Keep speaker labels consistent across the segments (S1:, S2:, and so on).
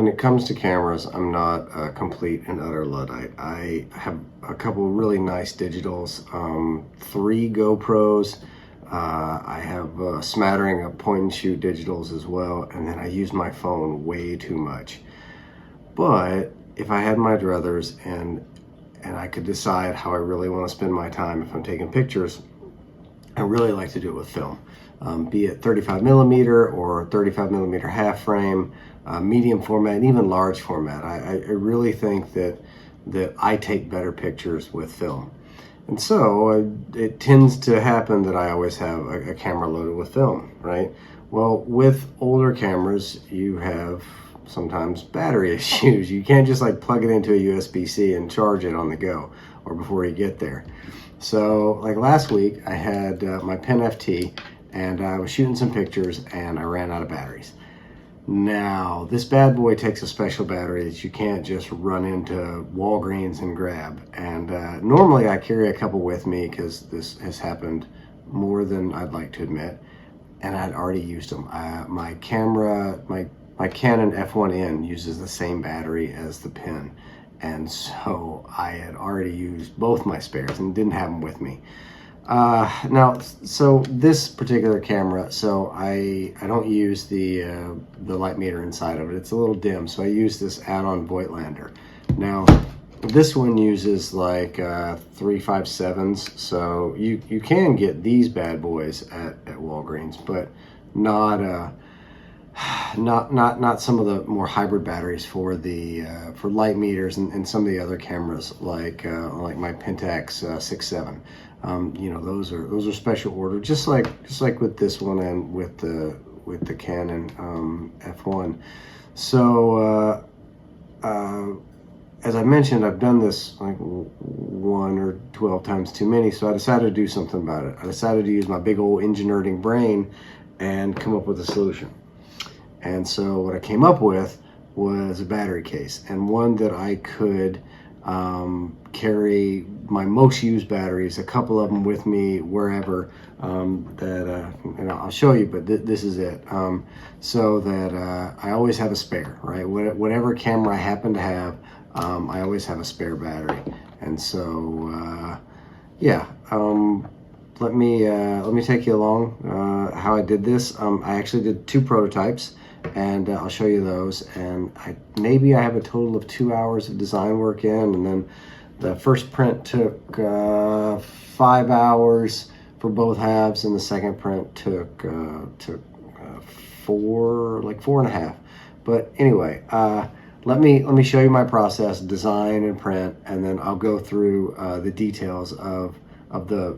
S1: when it comes to cameras, I'm not a complete and utter Luddite. I have a couple really nice digitals, 3 GoPros. I have a smattering of point and shoot digitals as well, and then I use my phone way too much. But if I had my druthers and I could decide how I really want to spend my time if I'm taking pictures, I really like to do it with film. Be it 35mm or 35mm half frame, medium format, and even large format. I really think that I take better pictures with film. And so it tends to happen that I always have a camera loaded with film, right? Well, with older cameras, you have sometimes battery issues. You can't just like plug it into a USB-C and charge it on the go or before you get there. So like last week, I had my Pen FT, and I was shooting some pictures and I ran out of batteries. Now, this bad boy takes a special battery that you can't just run into Walgreens and grab. And normally I carry a couple with me because this has happened more than I'd like to admit. And I'd already used them. My camera, my Canon F1N uses the same battery as the Pen. And so I had already used both my spares and didn't have them with me. Now, so this particular camera, so I don't use the light meter inside of it. It's a little dim, so I use this add-on Voigtlander. Now, this one uses like 357s, so you can get these bad boys at Walgreens, but not some of the more hybrid batteries for the for light meters and some of the other cameras like my Pentax 6.7. You know, those are special order, just like with this one and with the Canon F1. So as I mentioned, I've done this like 1 or 12 times too many, so I decided to do something about it. I decided to use my big old engineering brain and come up with a solution. And so what I came up with was a battery case, and one that I could carry my most used batteries, a couple of them with me wherever, and I'll show you, but this is it, so that I always have a spare, right? Whatever camera I happen to have, I always have a spare battery. And so yeah, let me take you along how I did this. I actually did 2 prototypes, and I'll show you those. And maybe I have a total of 2 hours of design work in, and then the first print took 5 hours for both halves, and the second print took 4.5. But anyway, let me show you my process, design and print, and then I'll go through the details of the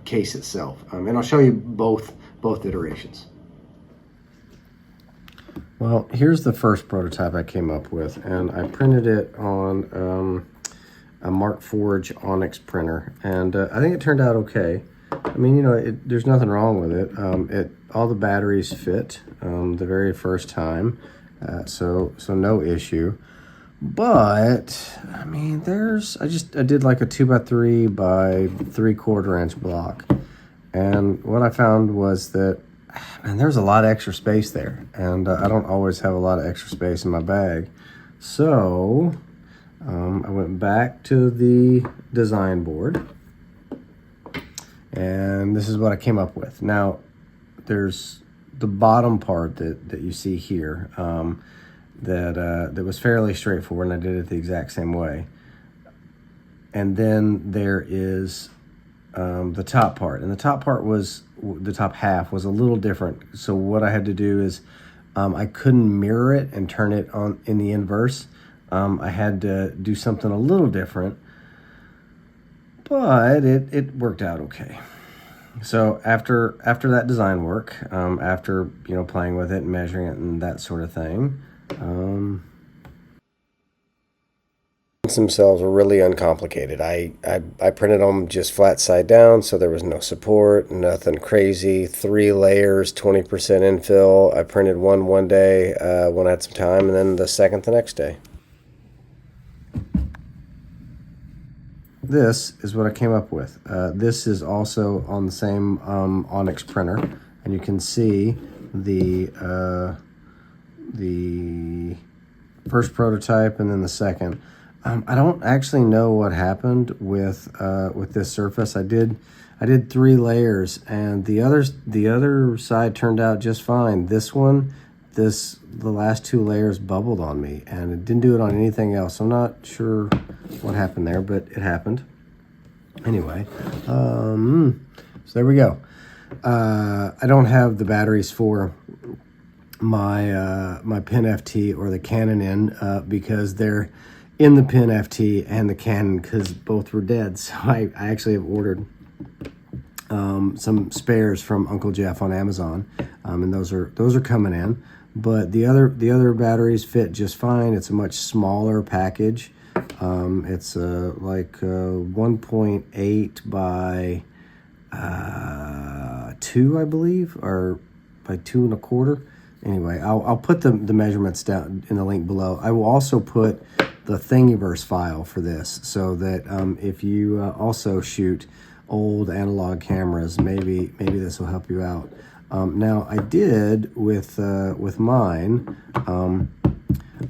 S1: case itself, and I'll show you both iterations. Well, here's the first prototype I came up with, and I printed it on a Markforged Onyx printer, and I think it turned out okay. I mean, you know, there's nothing wrong with it. All the batteries fit the very first time, so no issue. But I mean, I did like a 2x3 by 3/4 inch block, and what I found was that, and there's a lot of extra space there, and I don't always have a lot of extra space in my bag. So I went back to the design board, and this is what I came up with. Now, there's the bottom part that you see here, that was fairly straightforward, and I did it the exact same way. And then there is the top part, and the top half was a little different. So what I had to do is I couldn't mirror it and turn it on in the inverse. I had to do something a little different, but it worked out okay. So after that design work, after playing with it and measuring it and that sort of thing, themselves were really uncomplicated. I printed them just flat side down, so there was no support, nothing crazy. 3 layers, 20% infill. I printed one day when I had some time, and then the second the next day. This is what I came up with. This is also on the same Onyx printer, and you can see the first prototype and then the second. I don't actually know what happened with this surface. I did 3 layers, and the other side turned out just fine. This one, the last 2 layers bubbled on me, and it didn't do it on anything else. I'm not sure what happened there, but it happened. Anyway, so there we go. I don't have the batteries for my my Pen FT or the Canon in because they're in the Pen FT and the Canon because both were dead. So I actually have ordered some spares from Uncle Jeff on Amazon, and those are coming in. But the other batteries fit just fine. It's a much smaller package. It's like 1.8 by 2, I believe, or by 2 1/4. Anyway, I'll put the measurements down in the link below. I will also put the Thingiverse file for this, so that if you also shoot old analog cameras, maybe this will help you out. Now I did with mine.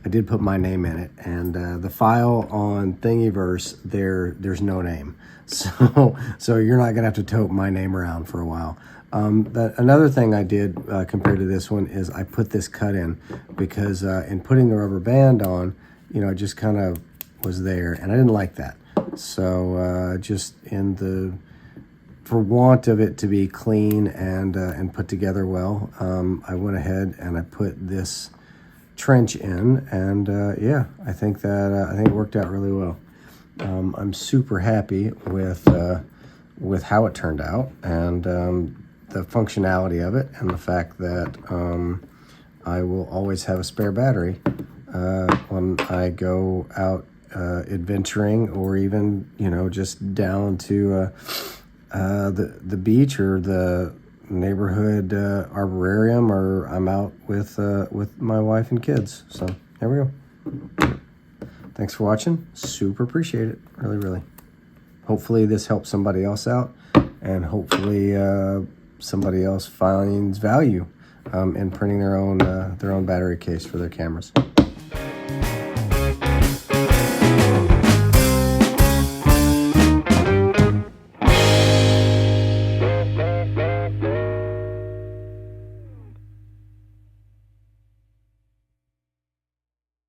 S1: I did put my name in it, and the file on Thingiverse, there's no name, so you're not gonna have to tote my name around for a while. But another thing I did compared to this one is I put this cut in because in putting the rubber band on, you know, it just kind of was there, and I didn't like that. So just for want of it to be clean and put together well, I went ahead and I put this trench in, and yeah, I think it worked out really well. I'm super happy with how it turned out, and the functionality of it, and the fact that I will always have a spare battery when I go out adventuring, or even, you know, just down to the beach or the neighborhood arboretum, or I'm out with my wife and kids. So there we go. Thanks for watching. Super appreciate it. Really. Hopefully this helps somebody else out, and hopefully somebody else finds value in printing their own battery case for their cameras.